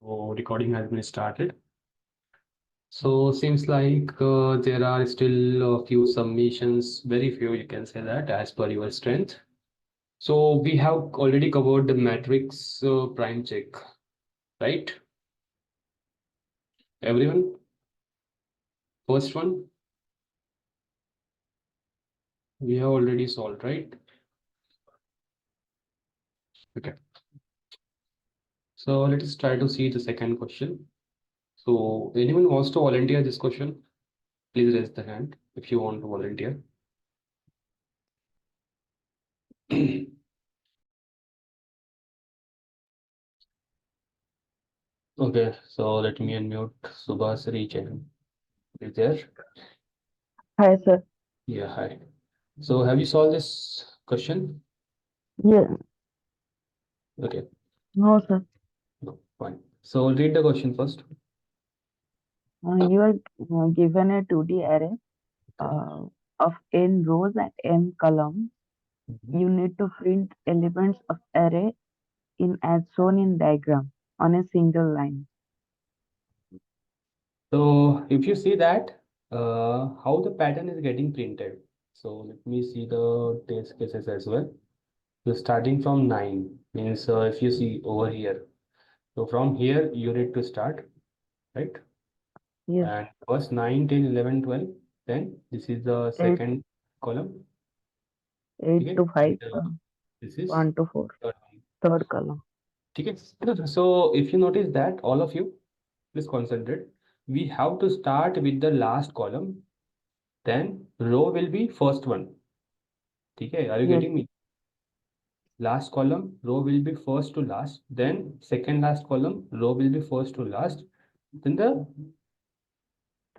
So recording has been started. So seems like there are still a few submissions, very few you can say that as per your strength. So we have already covered the matrix prime check, right? Everyone, first one we have already solved, right? Okay. So let us try to see the second question. So anyone wants to volunteer this question? Please raise the hand if you want to volunteer. Okay, so let me unmute Subhas Rechen. Is there? Hi, sir. Yeah, hi. So have you solved this question? Yeah, Okay, no, sir. no, fine. So read the question first. You are given a 2D array Okay. of n rows and m columns. Mhm. You need to print elements of array in as shown in diagram on a single line. So if you see that, how the pattern is getting printed. So let me see the test cases as well. So starting from 9 means if you see over here. So from here you need to start, right? Yes, And first 9, 10, 11, 12. Then this is the 8, second column. 8 Okay. to 5, And this is 1 to 4, third one. third column. Okay. So if you notice that all of you, please concentrate. We have to start with the last column. Then row will be first one. Okay. Are you Yes, getting me? Last column, row will be first to last. Then second last column, row will be first to last. Then the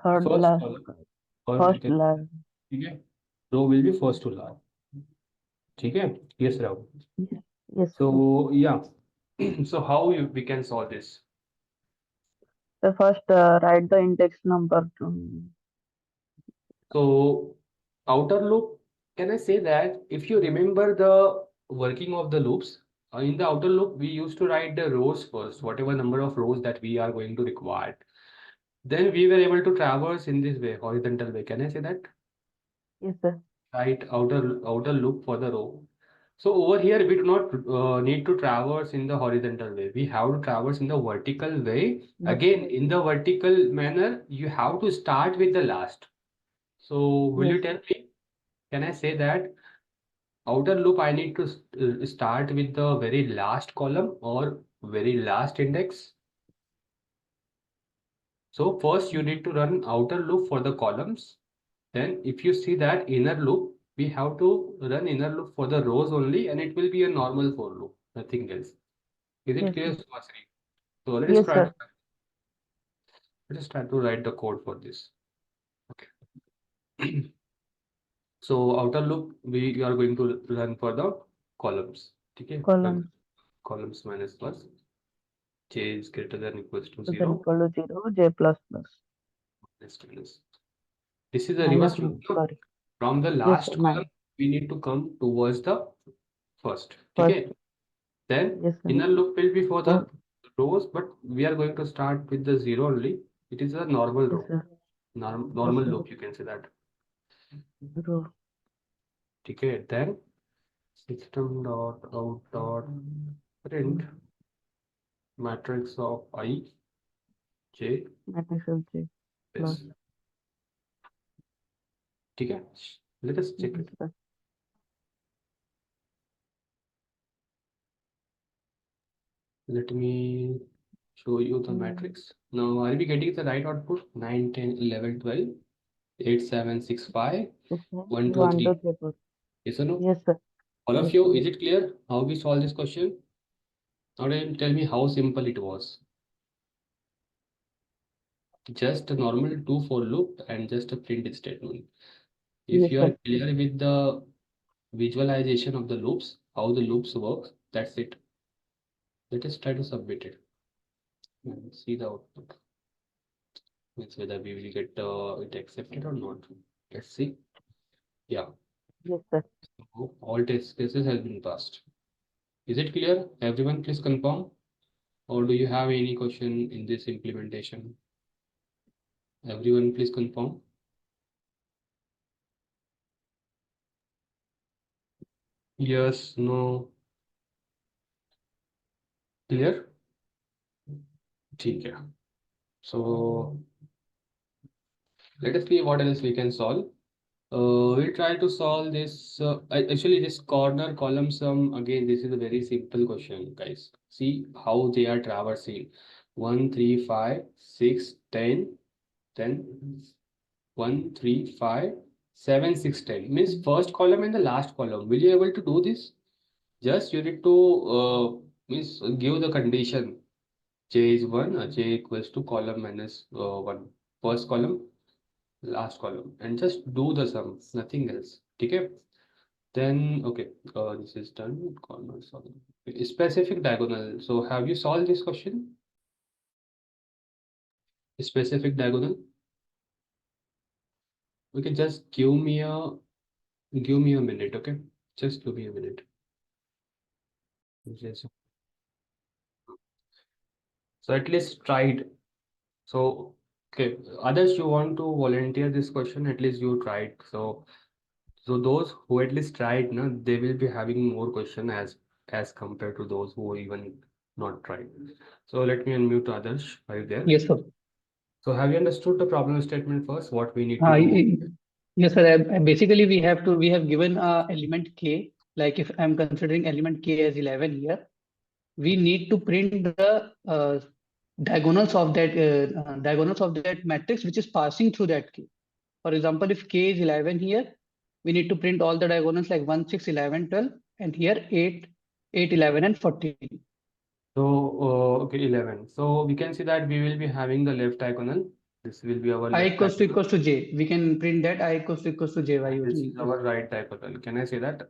third first last, column, or you first can, last. okay, row will be first to last. Okay. Yes, Rao. Yes, yes, sir. So yeah. So how we can solve this? So first, write the index number. So outer loop, can I say that if you remember the working of the loops, in the outer loop, we used to write the rows first, whatever number of rows that we are going to require. Then we were able to traverse in this way, horizontal way. Can I say that? Yes, sir. Right, outer loop for the row. So over here, we do not need to traverse in the horizontal way. We have to traverse in the vertical way. But Again, in the vertical manner, you have to start with the last. So will yes, you tell me? Can I say that outer loop I need to start with the very last column or very last index? So first you need to run outer loop for the columns. Then if you see that inner loop, we have to run inner loop for the rows only and it will be a normal for loop, nothing else. Is it yes, clear, sir. Suhasini? So let us Yes, try sir. to write the code for this. Okay. So outer loop we are going to run for the columns. Okay. Column Columns minus plus j is greater than equals to is zero. equal to 0, j plus plus. Minus. This is a reverse Minus loop. no, No? sorry. From the Yes, sir. last column, we need to come towards the first. First, Okay. Then yes, sir. inner loop will be for First, the rows, but we are going to start with the zero only. It is a normal yes, row. sir. Yes, Normal sir. loop, you can say that. Row. Okay. Then system dot out dot print matrix of I J Matrix of J plus. S. Okay. Let us check Yes, it. sir. Let me show you the matrix. Now, are we getting the right output? 9, 10, 11, 12, 8, 7, 6, 5, Yes, sir. 1, 2, 1, 2, 3. 3, 4. Yes or no? Yes, sir. All of Yes, you, sir. is it clear how we solve this question? Now then tell me how simple it was. Just a normal 2 for loop and just a print statement. If Yes, you are sir. clear with the visualization of the loops, how the loops work, that's it. Let us try to submit it and see the output. Means whether we will get it accepted or not. Let's see. Yeah, Yes, sir. all test cases have been passed. Is it clear? Everyone, please confirm. Or do you have any question in this implementation? Everyone, please confirm. Yes, no, clear? ठीक है. So let us see what else we can solve. We'll try to solve this. Actually, this corner column sum, again, this is a very simple question, guys. See how they are traversing. 1, 3, 5, 6, 10, 10, 1, 3, 5, 7, 6, 10. Means first column and the last column. Will you able to do this? Just you need to means give the condition. J is 1, J equals to column minus 1. First column, last column, and just do the sum, nothing else. Okay. Then okay, this is done. Corner solve. Specific diagonal. So have you solved this question? Specific diagonal. Okay, just give me a minute. Okay, just give me a minute. Yes. So at least tried. So okay, others you want to volunteer this question? At least you tried. So those who at least tried, no, they will be having more question as compared to those who even not tried. So let me unmute others. Are you there? Yes, sir. So have you understood the problem statement first? What we need to Uh, do? y- yes, sir. Basically, we have given element k. Like if I'm considering element k as 11 here, we need to print the diagonals of that matrix which is passing through that k. For example, if k is 11 here, we need to print all the diagonals like 1, 6, 11, 12, and here 8, 8, 11, and 14. So okay, 11. So we can see that we will be having the left diagonal. This will be our I left diagonal. equals to j. We can print that I equals to j by And this using is this. our right diagonal. Can I say that?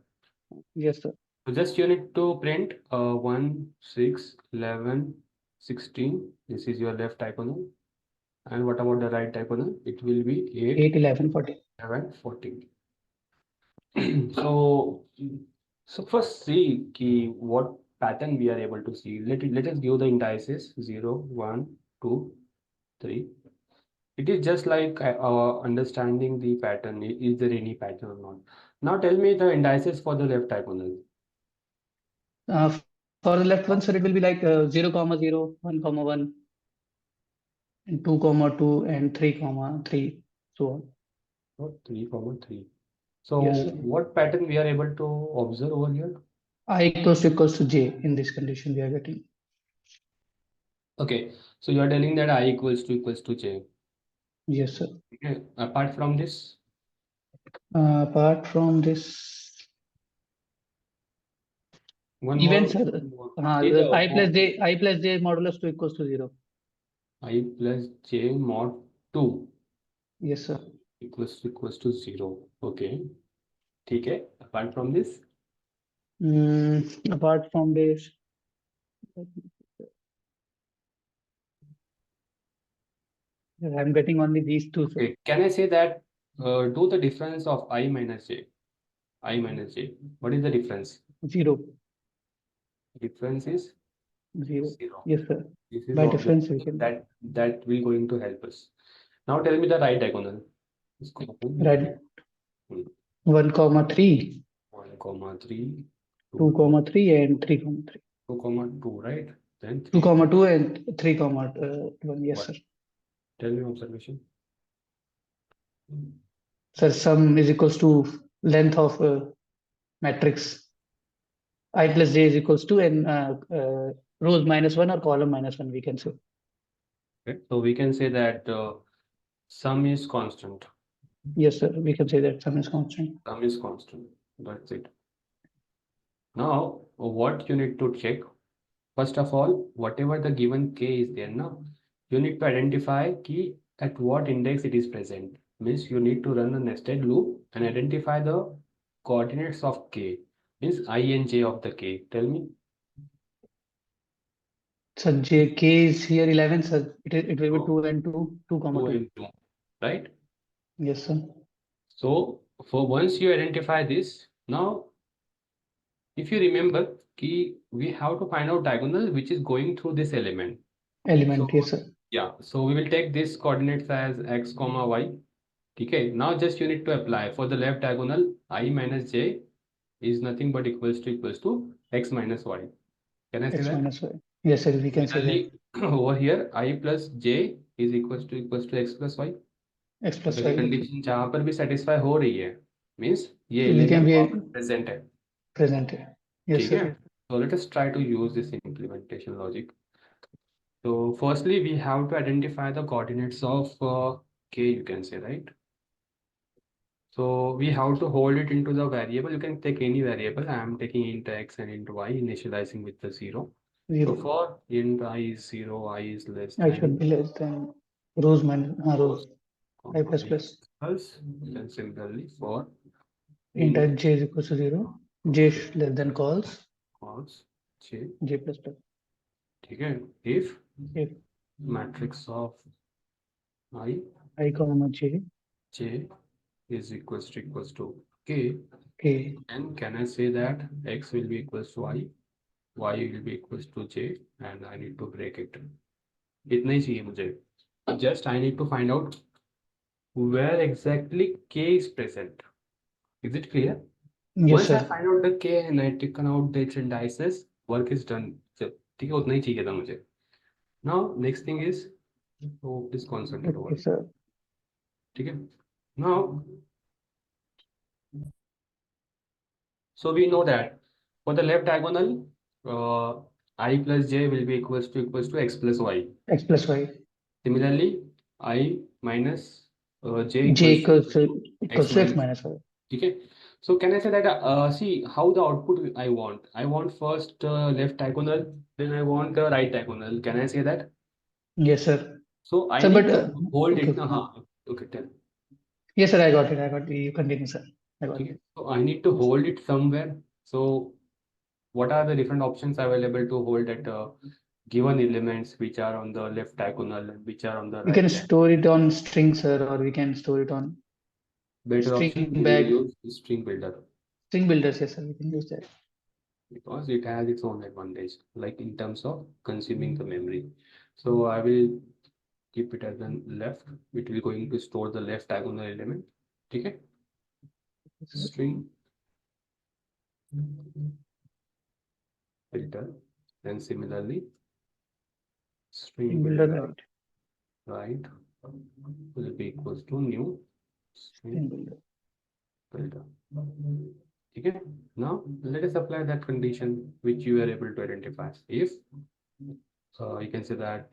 Yes, sir. So just you need to print 1, 6, 11, 16. This is your left diagonal. And what about the right diagonal? It will be 8, 8, 11, 14. 11, 14. So, so first see what pattern we are able to see. Let us give the indices 0, 1, 2, 3. It is just like understanding the pattern. Is there any pattern or not? Now tell me the indices for the left diagonal. For the left one, sir, it will be like 0, comma 0, 1, comma 1, and 2, comma 2, and 3, comma 3, so on. Oh, 3, 3. So Yes, sir. what pattern we are able to observe over here? I equals to j in this condition we are getting. Okay, so you are telling that I equals to j. Yes, sir. Okay. Apart from this, Apart from this one event, more. sir, One more. See the I plus j modulus 2 equals to 0. I plus j mod 2 Yes, sir. equals to 0. Okay. ठीक है. Apart from this, Apart from this, I'm getting only these two, sir. okay. Can I say that do the difference of I minus j? I minus j. What is the difference? 0, Difference is 0. 0. Yes, sir. This is By obvious. difference, we can That will going to help us. Now tell me the right diagonal. write Hmm. 1, comma 3, 1, comma 3, 2, 2, comma 3, and 3, comma 3. 2, comma 2, right? Then 2, 3, comma 2, and 3, comma 1. Yes, 1. sir. Tell me observation. Sir, sum is equals to length of matrix. I plus j is equals to and rows minus 1 or column minus 1, we can say. Okay. So we can say that sum is constant. Yes, sir. We can say that sum is constant. Sum is constant. That's it. Now, what you need to check? First of all, whatever the given k is there now, you need to identify key at what index it is present. Means you need to run a nested loop and identify the coordinates of k. Means I and j of the k. Tell me. So j k is here 11, sir. It will be Oh, 2 and 2, 2, comma 2 2. and 2, right? Yes, sir. So for once you identify this, now if you remember, we have to find out diagonal which is going through this element. Element, So yes, sir. yeah, so we will take this coordinates as x comma y. Okay, now just you need to apply for the left diagonal I minus j is nothing but equals to x minus y. Can I say X that? minus y. Yes, sir, we can say that. Similarly, over here I plus j is equals to x plus y. X plus अगर ये y. Condition जहां पर भी satisfy हो रही है means ये So we can element be वहां पर प्रेजेंट है. present here. Yes, ठीक sir. है, so let us try to use this implementation logic. So firstly we have to identify the coordinates of k, you can say, right? So we have to hold it into the variable. You can take any variable. I am taking int x and int y, initializing with the 0. So 0. for int I is 0, I is less I than should be less than rows minus rows. I comma plus I plus. plus, then similarly for Int int j is equals to 0. J less than calls. cos j. J plus plus. ठीक है, if If matrix of I I comma j j is equals to k, k and can I say that x will be equals to I, y will be equals to j, and I need to break it. इतना ही चाहिए मुझे. Just I need to find out where exactly k is present. Is it clear? yes Once I sir. find out the k and I taken out the its indices, work is done. ठीक है, उतना ही चाहिए था मुझे. Now next thing is, so please concentrate over Okay it. sir. ठीक है. Now so we know that for the left diagonal I plus j will be equals to x plus y. X plus y. Similarly I minus j J equals to equals x to x minus. minus y. Okay, so can I say that see how the output I want first left diagonal, then I want the right diagonal. Can I say that? Yes sir. So I Sir, need but to hold okay. it. Okay, tell. Yes sir, I got it. I got it. You continue, sir. I got Okay, it. so I need to hold it somewhere. So what are the different options available to hold at given elements which are on the left diagonal and which are on the We can right diagonal? store it on string, sir, or we can store it on Better option, string we will bag. use string builder String builders, yes sir. We can use that. because it has its own advantage, like in terms of consuming the memory. So I will keep it as an left. It will going to store the left diagonal element. Okay, string filter, then similarly string String builder, builder, right? right, will be equals to new String string builder. filter. Okay, now let us apply that condition which you are able to identify. If you can say that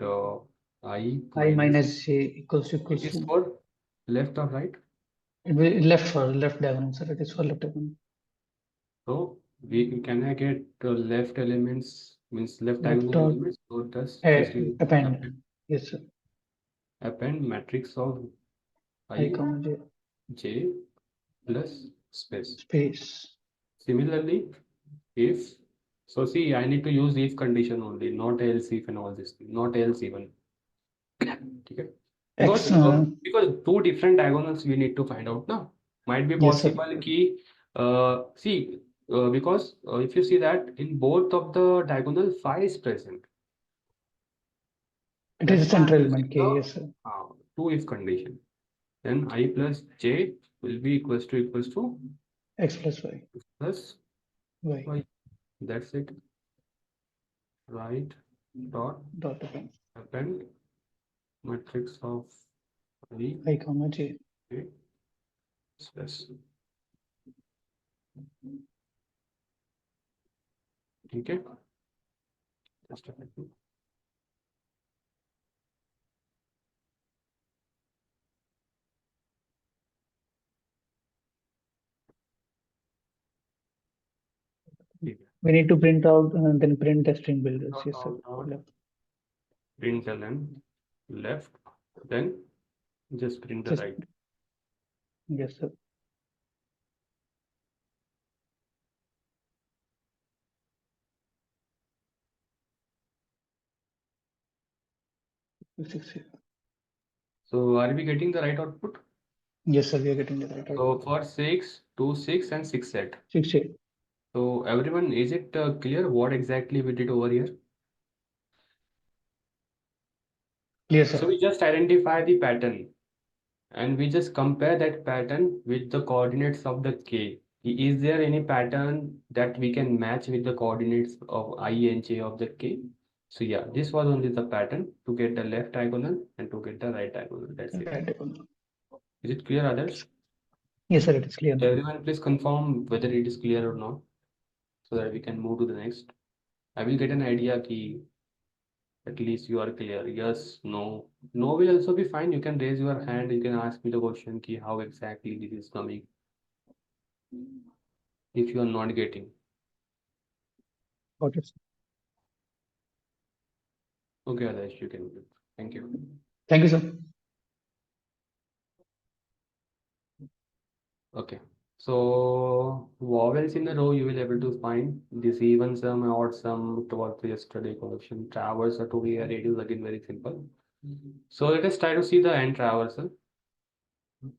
I I minus minus j equals it is to for left or right. it will left for left diagonal, sir. It is for left diagonal. So we can I get left elements means left Left diagonal dot elements. So just you append. Yes sir. append matrix of I I comma j j plus space. space. Similarly, if so, see, I need to use if condition only, not else if and all this thing, not else even. Okay, X. because two different diagonals we need to find out now. Might be Yes sir. possible key see because if you see that in both of the diagonal phi is present. It is a That's why I'm central using element k. the Yes sir. two if condition. Then I plus j will be equals to X plus y. plus Y y. That's it. Right dot dot append. append matrix of I I comma j. j plus. Okay. Just a second. We need to print out then print the string builders. Dot Yes sir. dot Left. print ln left, then just print the Just right. yes sir. So are we getting the right output? Yes sir. We are getting the right So output. for 6, 2, 6 and 6 set. 68. So everyone, is it clear what exactly we did over here? Clear, So sir. we just identify the pattern and we just compare that pattern with the coordinates of the K. Is there any pattern that we can match with the coordinates of I and J of the K? So yeah, this was only the pattern to get the left diagonal and to get the right diagonal. That's it. Right. Is it clear, others? Yes, sir, it is clear now. Everyone, please confirm whether it is clear or not, so that we can move to the next. I will get an idea ki at least you are clear. Yes, no. No will also be fine. You can raise your hand. You can ask me the question ki how exactly this is coming. If you are not getting. Got it, sir. Okay, Adesh, you can. Thank you. Thank you, sir. Okay. So vowels in a row you will able to find this even sum, odd sum towards the yesterday collection. Traversal to be arrayed is again very simple. So let us try to see the end traversal.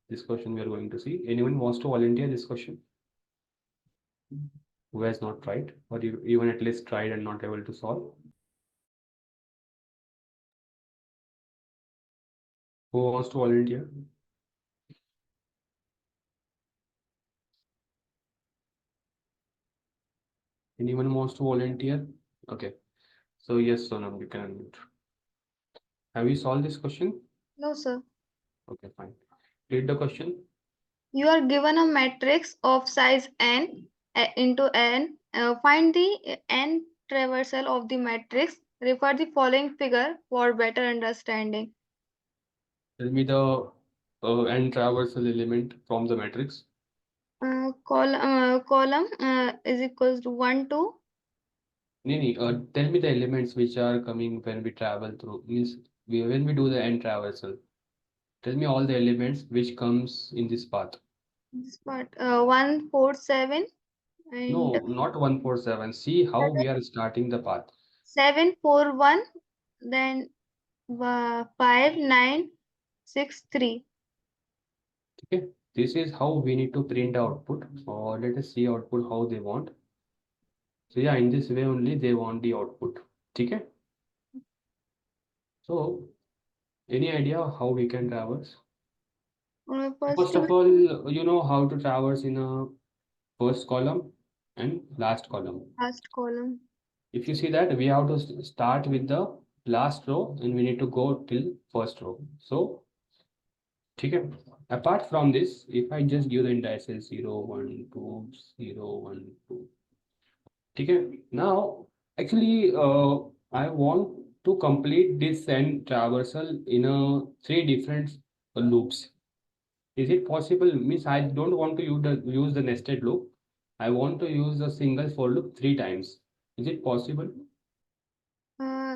This question we are going to see. Anyone wants to volunteer this question? Who has not tried, or even at least tried and not able to solve? Who wants to volunteer? Anyone wants to volunteer? Okay. So yes, Sonam, you can unmute. Have you solved this question? No, sir. Okay, fine. Read the question. You are given a matrix of size n into n. Find the n traversal of the matrix. Refer the following figure for better understanding. Tell me the n traversal element from the matrix. Column is equals to 1, 2. Nini, tell me the elements which are coming when we travel through. Means when we do the n traversal. Tell me all the elements which comes in this path. This part 1, 4, 7 and No, not 147. See how we are starting the path. 7, 4, 1. Then 5, 9, 6, 3. Okay, this is how we need to print the output. Or let us see output how they want. So yeah, in this way only they want the output. Okay. So any idea how we can traverse? First First of all, you know how to traverse in a first column and last column. last column. If you see that, we have to start with the last row and we need to go till first row. So, okay. Apart from this, if I just give the indices 0, 1, 2, 0, 1, 2. Okay. Now, actually, I want to complete this and traversal in a three different loops. Is it possible? Means I don't want to use the nested loop. I want to use a single for loop three times. Is it possible?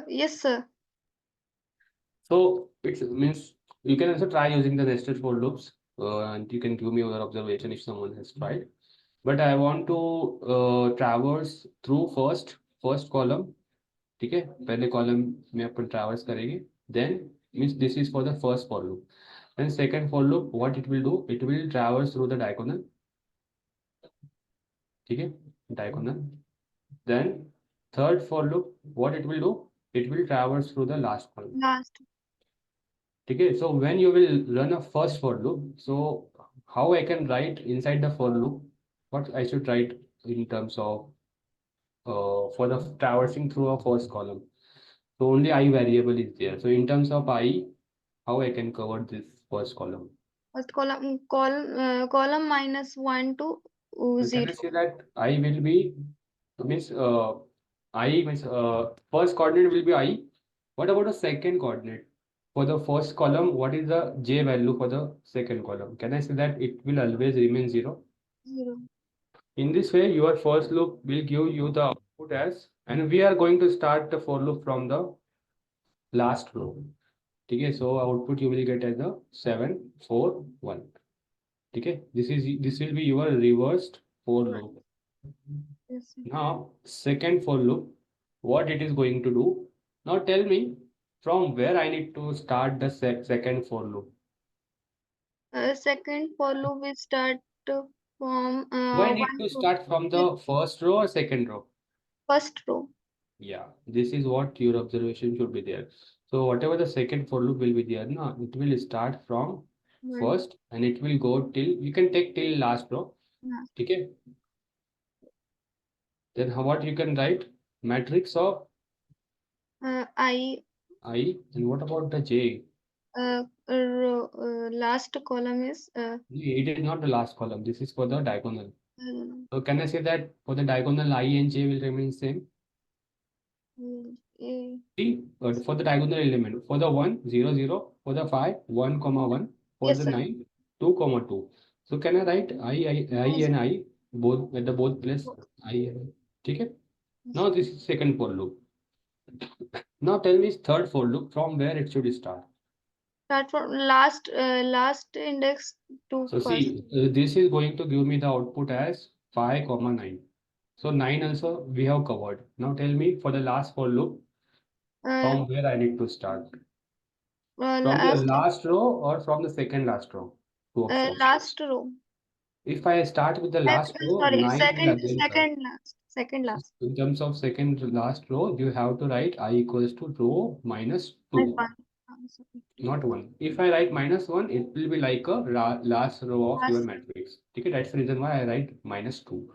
Yes, sir. So it means you can also try using the nested for loops, and you can give me your observation if someone has tried. But I want to traverse through first column. ठीक है पहले column में अपन traverse करेंगे then means this is for the first for loop then second for loop what it will do, it will traverse through the diagonal. ठीक है diagonal. Then third for loop what it will do, it will traverse through the last column. Last. Okay, so when you will run a first for loop, so how I can write inside the for loop, what I should write in terms of for the traversing through a first column. So only I variable is there. So in terms of I, how I can cover this first column? First column minus 1 to And can 0. I say that I will be means I means first coordinate will be I. What about the second coordinate? For the first column, what is the j value for the second column? Can I say that it will always remain 0? 0. In this way, your first loop will give you the output as, and we are going to start the for loop from the last row. Okay, so output you will get as the 7, 4, 1. Okay, this will be your reversed for loop. Yes, sir. Now, second for loop, what it is going to do? Now tell me from where I need to start the second for loop. Second for loop we start from Do I need one to to start from the first row or second row? first row. Yeah, this is what your observation should be there. So whatever the second for loop will be there, no, it will start from One. first and it will go till, you can take till last row. Last. Okay. Then what you can write? Matrix of I I, and what about the J? row, last column is It is not the last column. This is for the diagonal. uh, So can I say that for the diagonal I and J will remain same? A. See, for the diagonal element, for the 1, 0, 0, for the 5, 1, comma 1, for Yes, the sir. 9, 2, comma 2. So can I write I and I both at the both place I and I? Okay. Now this is second for loop. Now tell me third for loop, from where it should start. Start from last index to So first. see, this is going to give me the output as 5, comma 9. So 9 also we have covered. Now tell me for the last for loop, from where I need to start. From the last row or from the second last row? Two options. last row. If I start with the last row, Sorry, 9 will again come. second last. Second So last. in terms of second last row, you have to write I equals to row minus 2, One. Sorry. not 1. If I write minus 1, it will be like a last row of your Last. matrix. Okay, that's the reason why I write minus 2.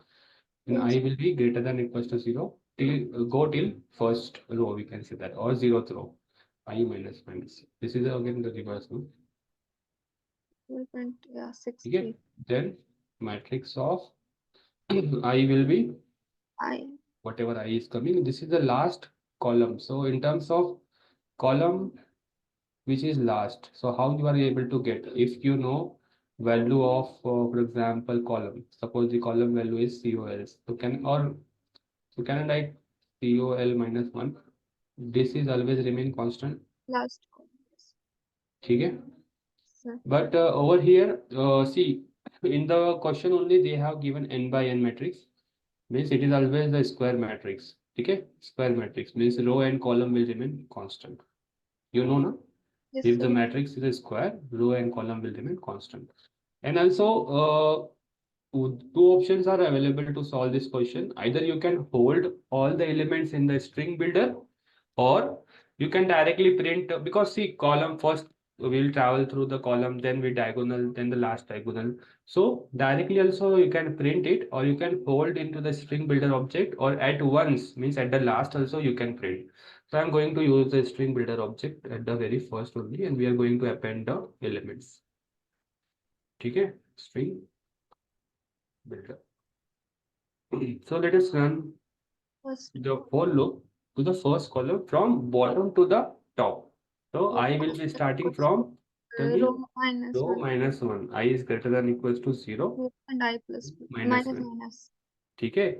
And Yes. I will be greater than or equals to 0 till go till first row, we can say that, or 0th row. I minus minus. This is again the reverse one. 6. Okay, then matrix of I will be I. whatever I is coming. This is the last column. So in terms of column which is last, so how you are able to get, if you know value of for example column, suppose the column value is COL, so can I write COL minus 1? This is always remain constant. Last column. Yes. Okay. Sir. But over here, see, in the question only they have given n by n matrix, means it is always the square matrix. Okay, square matrix means row and column will remain constant. You know, no? Yes, If the sir. matrix is a square, row and column will remain constant. And also, two options are available to solve this question. Either you can hold all the elements in the string builder, or you can directly print, because see, column first will travel through the column, then we diagonal, then the last diagonal. So directly also you can print it, or you can hold into the string builder object, or at once means at the last also you can print. So I'm going to use the string builder object at the very first only, and we are going to append the elements. Okay, string builder. So let us run First. the for loop to the first column from bottom to the top. So I will be starting from, tell me, Row minus row 1. minus 1. I is greater than equals to 0, And I plus minus minus 1. minus. Okay.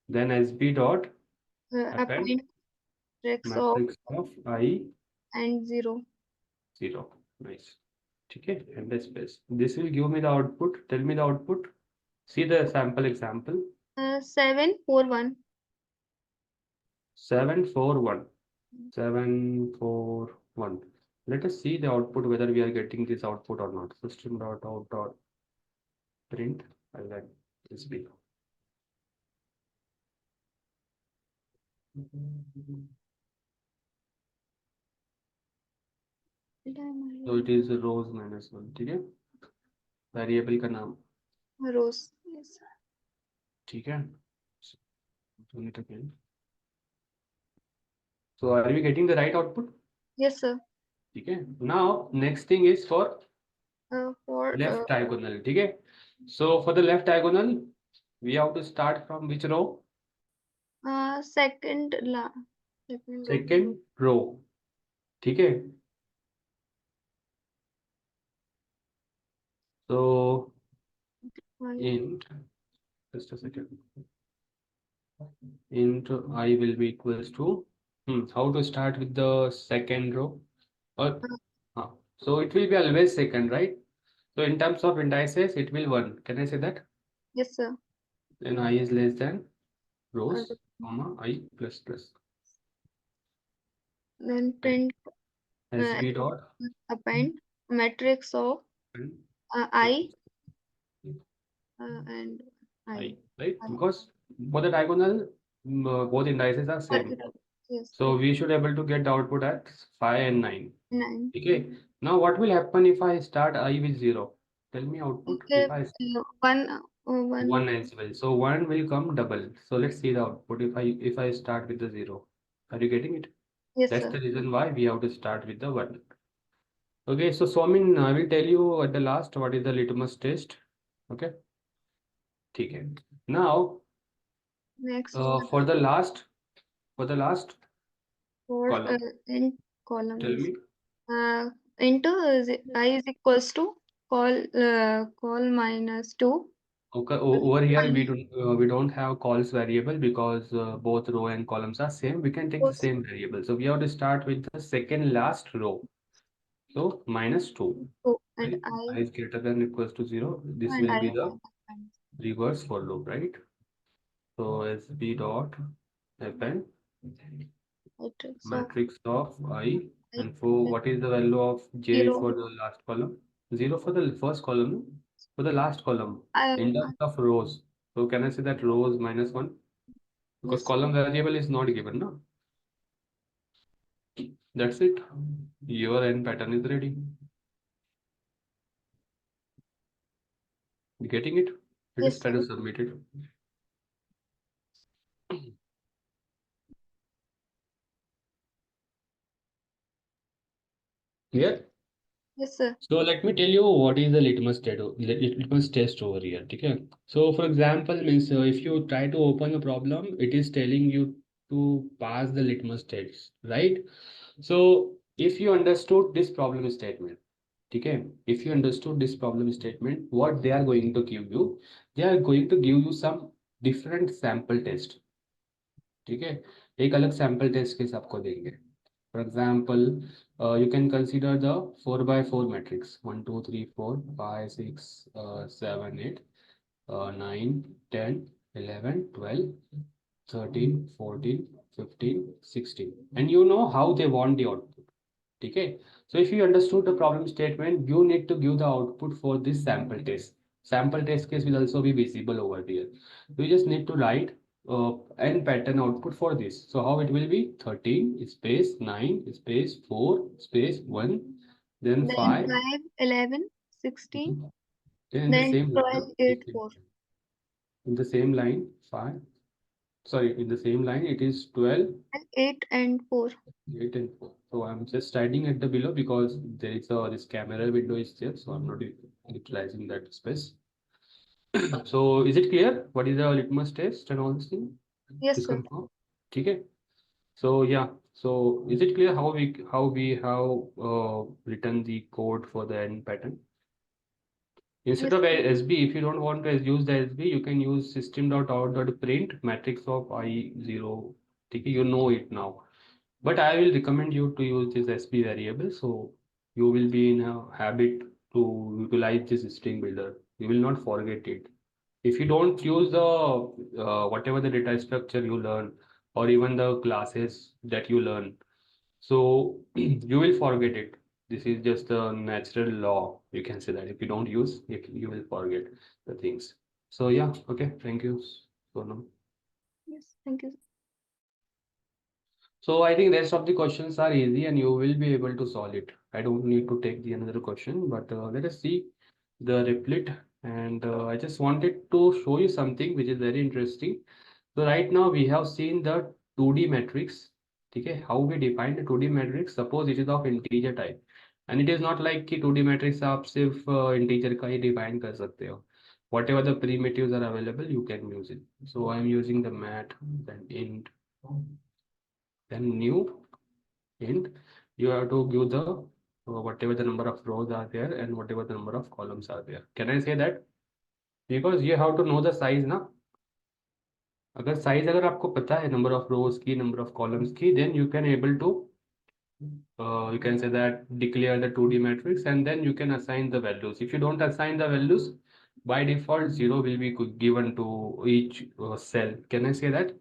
Then SB dot append Append matrix of matrix of I and 0. 0. Nice. Okay. And the space. This will give me the output. Tell me the output. See the sample example. 7 4 1. 7 4 1. 7 4 1. Let us see the output, whether we are getting this output or not. System dot out dot print. I'll let this be. So it is rows minus 1. ठीक है, variable का नाम. Rows. Yes. ठीक है. Do it again. So are we getting the right output? Yes, sir. ठीक है. Now next thing is for For left diagonal. ठीक है. So for the left diagonal, we have to start from which row? second row. Second row. ठीक है. So int, just a second, int I will be equals to, how to start with the second row, or so it will be always second, right? So in terms of indices it will 1. Can I say that? Yes, sir. Then I is less than rows comma I plus plus. Then print SB dot append matrix of and I and I, I. right? Because for the diagonal, both indices are same. Yes. So we should able to get the output at 5 and 9. 9. Okay. Now what will happen if I start I with 0? Tell me output if I 1. 1 as well. So 1 will come double. So let's see the output if I start with the 0. Are you getting it? Yes, That's sir. the reason why we have to start with the 1. Okay, so Somin, I will tell you at the last what is the litmus test. Okay. Okay. Now, Next for the last for column, in column tell is me. into I is equals to call minus 2. Okay, over here we don't have calls variable because both row and columns are same. We can take the same variable. So we have to start with the second last row. So minus 2. 2 and Right? I I is greater than equals to 0. This and will I be the reverse for loop, right? So SB dot append matrix of matrix of I, I and for what is the value of J 0. for the last column? 0 for the first column, no? For the last column I in terms of rows. So can I say that rows minus 1? Because yes. column variable is not given, no? That's it. Your end pattern is ready. You getting it? Let us Yes, try to sir. submit it. Clear? Yes, sir. So let me tell you what is the litmus test over here. Okay. So for example, means if you try to open a problem, it is telling you to pass the litmus test, right? So if you understood this problem statement, okay, if you understood this problem statement, what they are going to give you, they are going to give you some different sample test. ठीक है एक अलग sample test case आपको देंगे. For example, you can consider the 4x4 matrix 1 2 3 4 5 6 7 8 9 10 11 12 13 14 15 16, and you know how they want the output. Okay, so if you understood the problem statement, you need to give the output for this sample test. Sample test case will also be visible over there. You just need to write n pattern output for this. So how it will be 13 space 9 space 4 space 1, then Then 5, 5, 11, 16. then in the Then same line 12, 8, 4. in the same line 5, sorry, in the same line it is 12, And 8 and 4. 8 and 4. So I'm just writing at the below because there is a this camera window is there, so I'm not utilizing that space. So is it clear what is the litmus test and all this thing? Yes, Is sir. confirmed? Okay. So yeah. So is it clear how we have written the code for the end pattern? Instead Yes. of SB, if you don't want to use the SB, you can use system.out.print matrix of I0. Okay, you know it now. But I will recommend you to use this SB variable, so you will be in a habit to utilize this string builder. You will not forget it. If you don't use the whatever the data structure you learn, or even the classes that you learn, so you will forget it. This is just a natural law. You can say that if you don't use it, you will forget the things. So yeah, okay, thank you, Sonam. Yes. Thank you. So I think rest of the questions are easy and you will be able to solve it. I don't need to take the another question, but let us see the replit. And I just wanted to show you something which is very interesting. So right now we have seen the 2D matrix. Okay, how we define the 2D matrix. Suppose it is of integer type, and it is not like कि 2D matrix आप सिर्फ integer का ही define कर सकते हो. Whatever the primitives are available, you can use it. So I am using the mat, then int, then new int. You have to give the whatever the number of rows are there and whatever the number of columns are there. Can I say that? Because you have to know the size ना. अगर size अगर आपको पता है number of rows की number of columns की, then you can able to you can say that declare the 2D matrix and then you can assign the values. If you don't assign the values, by default 0 will be given to each cell. Can I say that?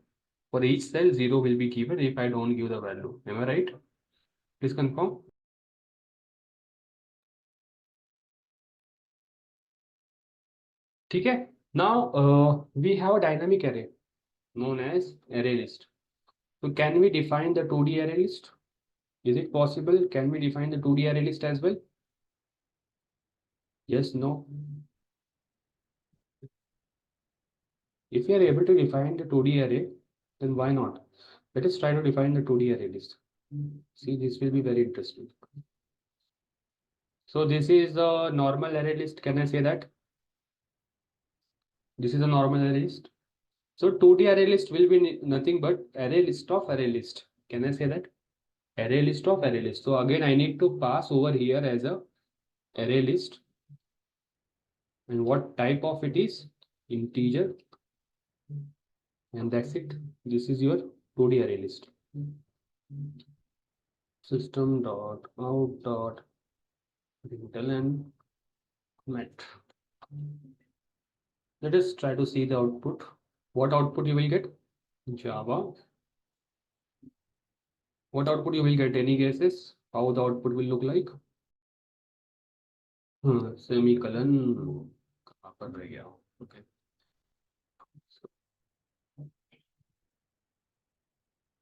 For each cell 0 will be given if I don't give the value. Am I right? Please confirm. ठीक है. Now we have a dynamic array known as array list. So can we define the 2D array list? Is it possible? Can we define the 2D array list as well? Yes, no. If we are able to define the 2D array, then why not? Let us try to define the 2D array list. See, this will be very interesting. So this is a normal array list. Can I say that? This is a normal array list. So 2D array list will be nothing but array list of array list. Can I say that? Array list of array list. So again, I need to pass over here as a array list. And what type of it is? Integer. And that's it. This is your 2D array list. System dot out dot println met. Let us try to see the output. What output you will get? Java. What output you will get? Any guesses? How the output will look like? Semicolon. Okay.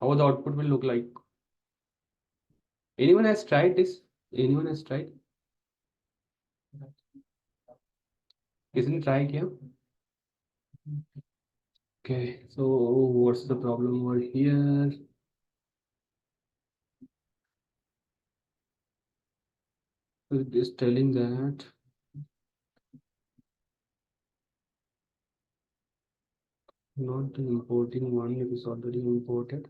How the output will look like? Anyone has tried this? Anyone has tried? Isn't try here? Okay, so what's the problem over here? It is telling that not importing one, it is already imported.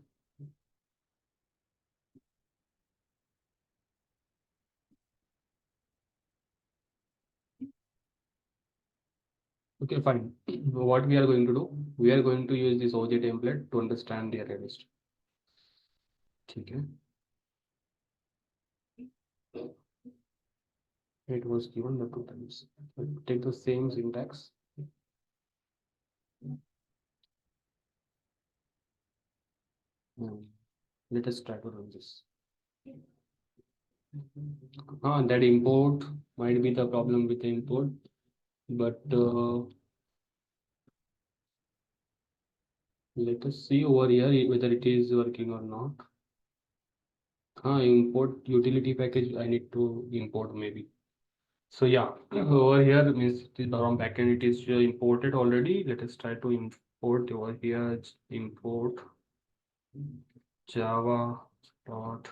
Okay, fine. What we are going to do? We are going to use this OJ template to understand the array list. Okay. It was given the 2 times. Take the same syntax. Let us try to run this. That import might be the problem with the import, but let us see over here whether it is working or not. Import utility package. I need to import maybe. So yeah, over here means from backend it is imported already. Let us try to import over here. Import Java dot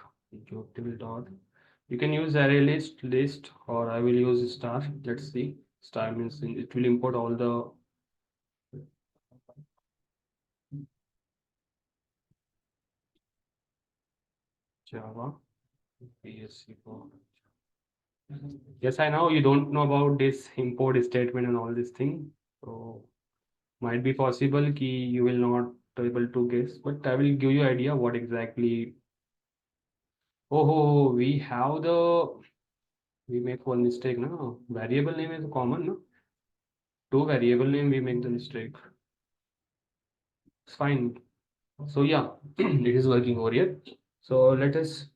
util dot. You can use array list, or I will use star. Let's see. Star means it will import all the Java PSC. Yes, I know you don't know about this import statement and all this thing. So might be possible ki you will not able to guess, but I will give you idea what exactly. Oh, we have we make one mistake now. Variable name is common, no? Two variable name we make the mistake. It's fine. So yeah, it is working over here. So let us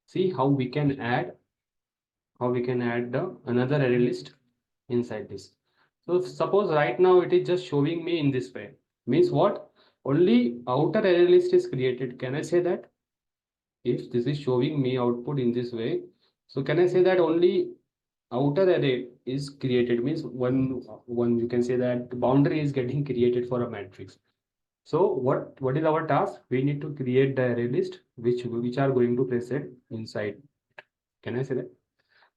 see how we can add the another array list inside this. So suppose right now it is just showing me in this way. Means what? Only outer array list is created. Can I say that? If this is showing me output in this way, so can I say that only outer array is created? Means one you can say that boundary is getting created for a matrix. So what is our task? We need to create the array list which are going to present inside. Can I say that?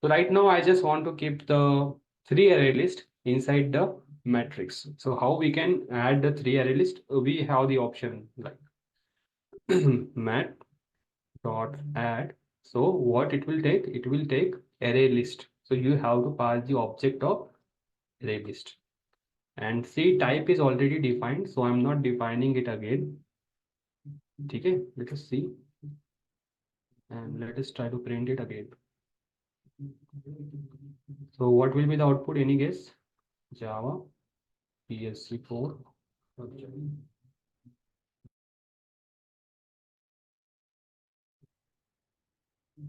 So right now I just want to keep the 3 array list inside the matrix. So how we can add the 3 array list? We have the option like mat dot add. So what it will take? It will take array list. So you have to pass the object of array list. And see, type is already defined, so I'm not defining it again. Okay, let us see. And let us try to print it again. So what will be the output? Any guess? Java PSC4.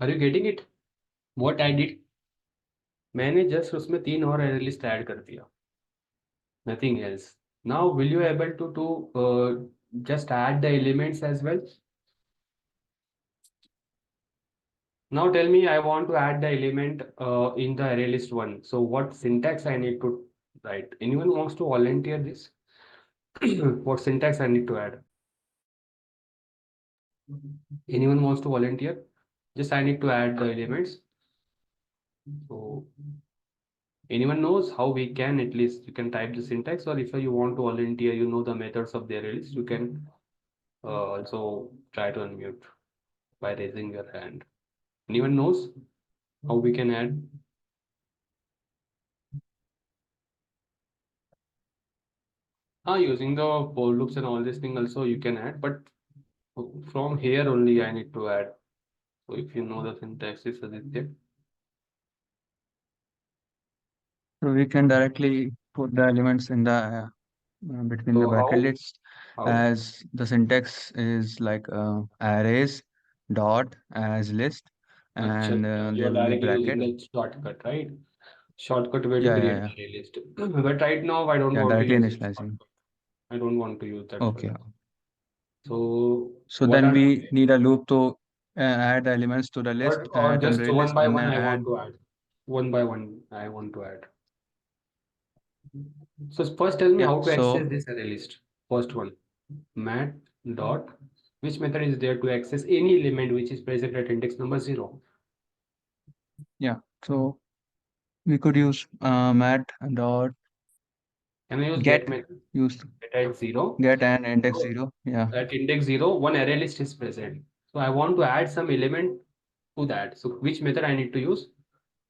Are you getting it? What I did? मैंने just उसमें 3 और array list add कर दिया. Nothing else. Now, will you able to do just add the elements as well? Now tell me, I want to add the element in the array list one. So what syntax I need to write? Anyone wants to volunteer this? What syntax I need to add? Anyone wants to volunteer? Just I need to add the elements. So anyone knows how we can, at least you can type the syntax, or if you want to volunteer, you know the methods of the array list, you can also try to unmute by raising your hand. Anyone knows how we can add? Using the for loops and all this thing also you can add, but from here only I need to add. So if you know the syntax is Aditya. So we can directly put the elements in the between the So brackets, how? as the syntax is like arrays dot as list, Acha, and you're there will be directly using bracket. the shortcut, right? Shortcut way to Yeah, yeah, create yeah, array list. But right now I don't yeah. want to Directly use this initializing. shortcut. I don't want to use that Okay. further. So So what then are we need a loop to add the elements to the list, or just temporary one list, by and one then I want add. to add. One by one I want to add. So first tell me Yeah. how to access So this array list. First one, mat dot. Which method is there to access any element which is present at index number 0? yeah. So we could use mat dot Can I use get get, method? use Get at 0. get and index So 0. Yeah. at index 0, one array list is present. So I want to add some element to that. So which method I need to use?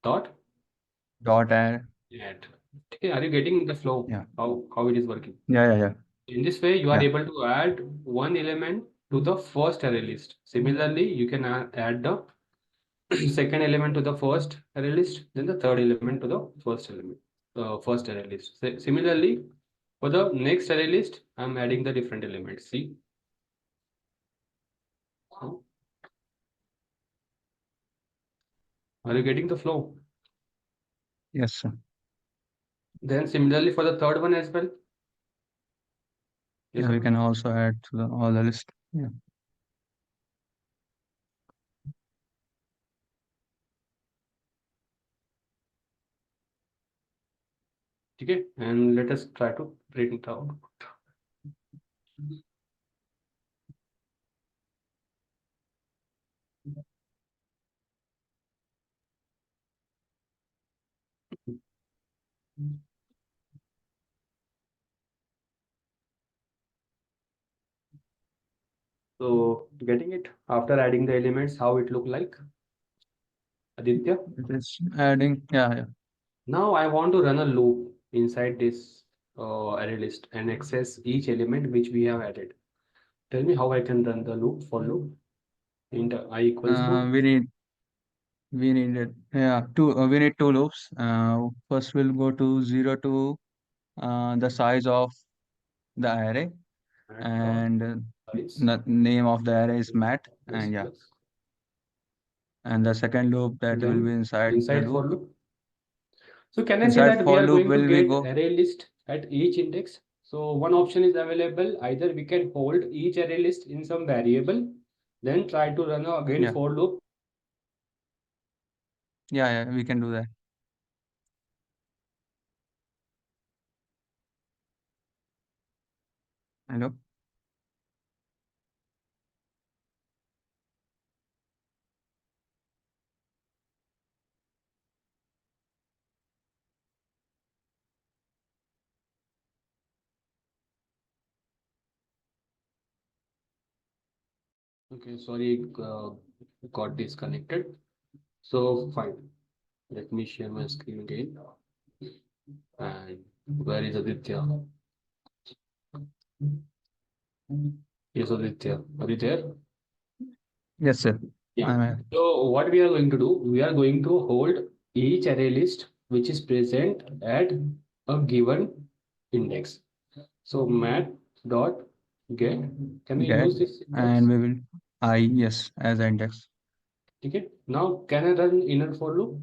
Dot Dot add. add. Okay, are you getting the flow? Yeah. How it is working? Yeah. Yeah. Yeah. In this way, you are Yeah. able to add one element to the first array list. Similarly, you can add the second element to the first array list, then the third element to the first element, first array list. Similarly, for the next array list, I'm adding the different elements. See, so, are you getting the flow? Yes, sir. Then similarly for the third one as well. Yes, Yeah, we sir. can also add to all the list. Yeah. Okay, and let us try to print it out. So getting it after adding the elements, how it look like, Aditya? It is adding. Yeah. Yeah. Now I want to run a loop inside this array list and access each element which we have added. Tell me how I can run the loop for loop. Int I equals to We need it. Yeah. We need two loops. First we'll go to 0 to the size of the array, mat dot and size the name of the array is mat, plus and yeah. plus. And the second loop that will be Then inside the inside loop. for loop. So can I say Inside that we for are loop going to will we get go? array list at each index? So one option is available. Either we can hold each array list in some variable, then try to run again Yeah. for loop. Yeah. Yeah. We can do that. Hello. Okay, sorry, got disconnected. So fine. Let me share my screen again. And where is Aditya? Yes, Aditya. Are you there? Yes, sir. Yeah. So what we are going to do, we are going to hold each array list which is present at a given index. So mat dot get. Can we Get, use this and syntax? we will yes as the index. Okay. Now can I run inner for loop?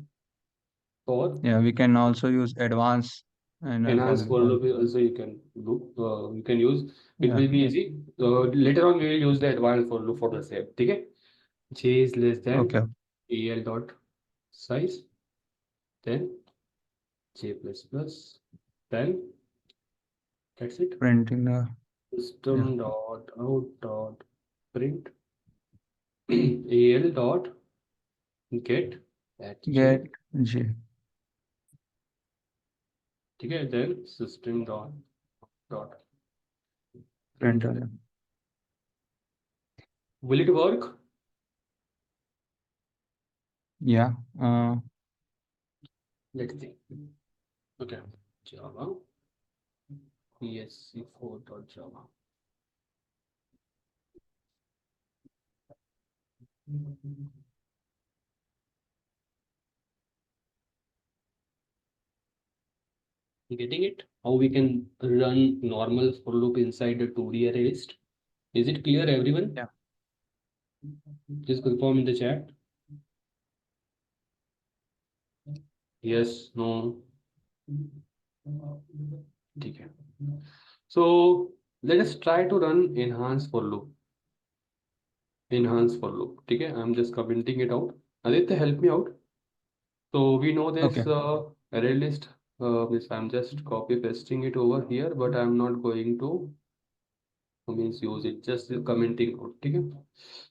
For Yeah, we can also use advanced And Enhanced for loop is also you can use. It Yeah. will be easy. Later on we will use the advanced for loop for the same. Okay. J is less than Okay. al dot size, then j plus plus, then that's it. Printing System dot out dot print al dot get at j. get J. Okay. Then system dot Print print. Will it work? Yeah. Let's see. Okay. Java PSC4.java. Getting it? How we can run normal for loop inside a 2D array list? Is it clear, everyone? Yeah. Just confirm in the chat. Yes, no. Okay. So let us try to run enhance for loop. Enhance for loop. Okay, I'm just commenting it out. Aditya, help me out. So we know this Okay. array list. Means I'm just copy pasting it over here, but I'm not going to means use it. Just commenting out. Okay.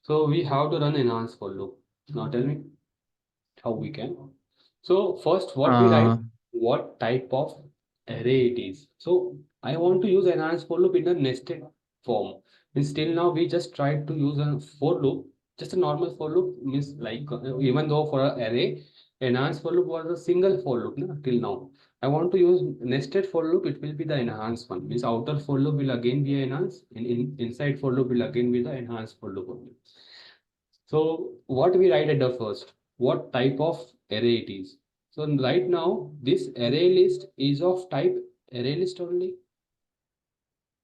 So we have to run enhance for loop. Now tell me how we can. So first, what we write, what type of array it is. So I want to use enhanced for loop in a nested form. Means till now we just tried to use a for loop, just a normal for loop. Means like even though for an array, enhanced for loop was a single for loop till now. I want to use nested for loop. It will be the enhanced one. Means outer for loop will again be enhanced, and inside for loop will again be the enhanced for loop only. So what we write at the first, what type of array it is. So right now, this array list is of type array list only.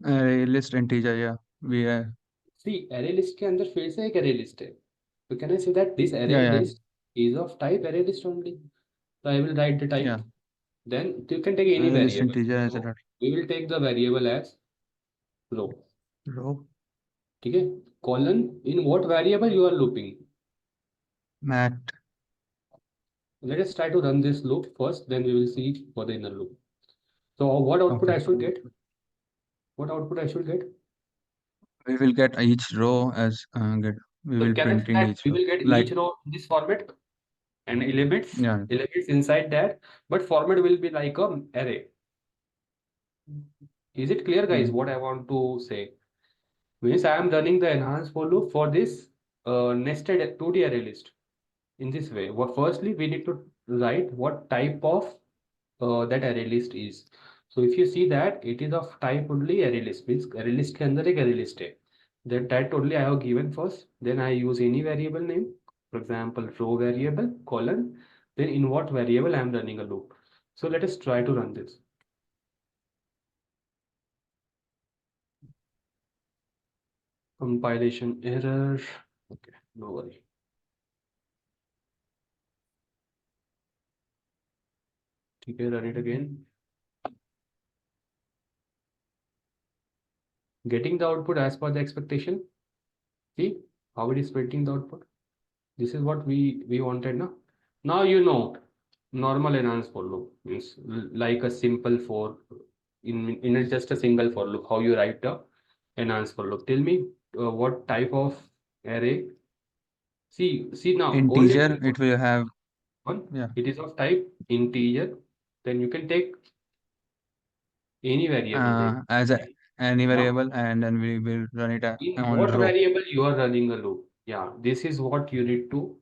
Array list integer. Yeah. We See, array list के अंदर फिर से एक array list है. So can I say that this array yeah. list is of type array list only? So I will write the type. Yeah. Then you can take any Array list variable. integer as So a we will take the variable as row. row. ठीक है? Colon, in what variable you are looping? Mat. Let us try to run this loop first, then we will see for the inner loop. So what output Okay. I should get? What output I should get? We will get each row as get. We So will can I say print in that each we row. will get Like each row in this format and yeah. elements inside that, but format will be like a array. Is it clear, guys? What I want to say? Means I am running the enhanced for loop for this nested 2D array list in this way. Well, firstly, we need to write what type of that array list is. So if you see that it is of type only array list, means array list के अंदर एक array list है. Then that only I have given first. Then I use any variable name, for example, row variable colon. Then in what variable I am running a loop. So let us try to run this. Compilation error. Okay, no worry. Okay, run it again. Getting the output as per the expectation. See how it is printing the output. This is what we wanted now. Now you know normal enhanced for loop means like a simple for in just a single for loop. How you write the enhanced for loop? Tell me what type of array. See now only Integer. It will have one. yeah. It is of type integer. Then you can take any variable name. As a any Now variable, and then we will run it in on what row. variable you are running a loop? Yeah, this is what you need to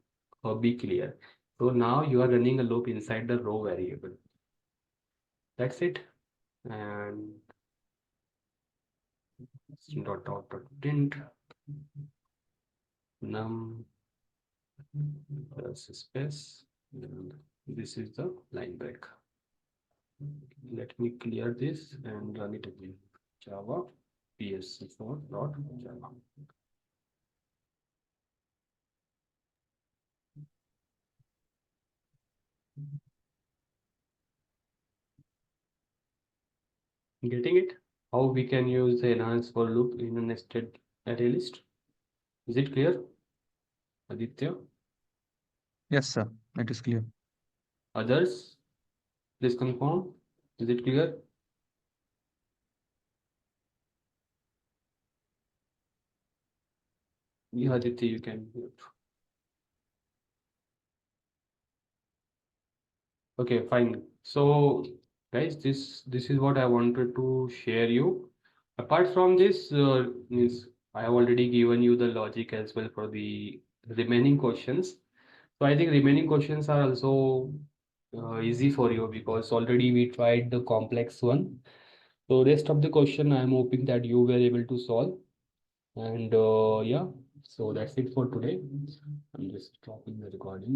be clear. So now you are running a loop inside the row variable. That's it. And dot print num plus space. And this is the line break. Let me clear this and run it again. Java PSC4.java. Getting it? How we can use the enhance for loop in a nested array list? Is it clear, Aditya? Yes, sir. It is clear. Others, please confirm. Is it clear? Yeah, Aditya, you can mute. Okay, fine. So, guys, this is what I wanted to share you. Apart from this, means I have already given you the logic as well for the remaining questions. So I think remaining questions are also easy for you because already we tried the complex one. So rest of the question I am hoping that you were able to solve. And yeah, so that's it for today. I'm just dropping the recording.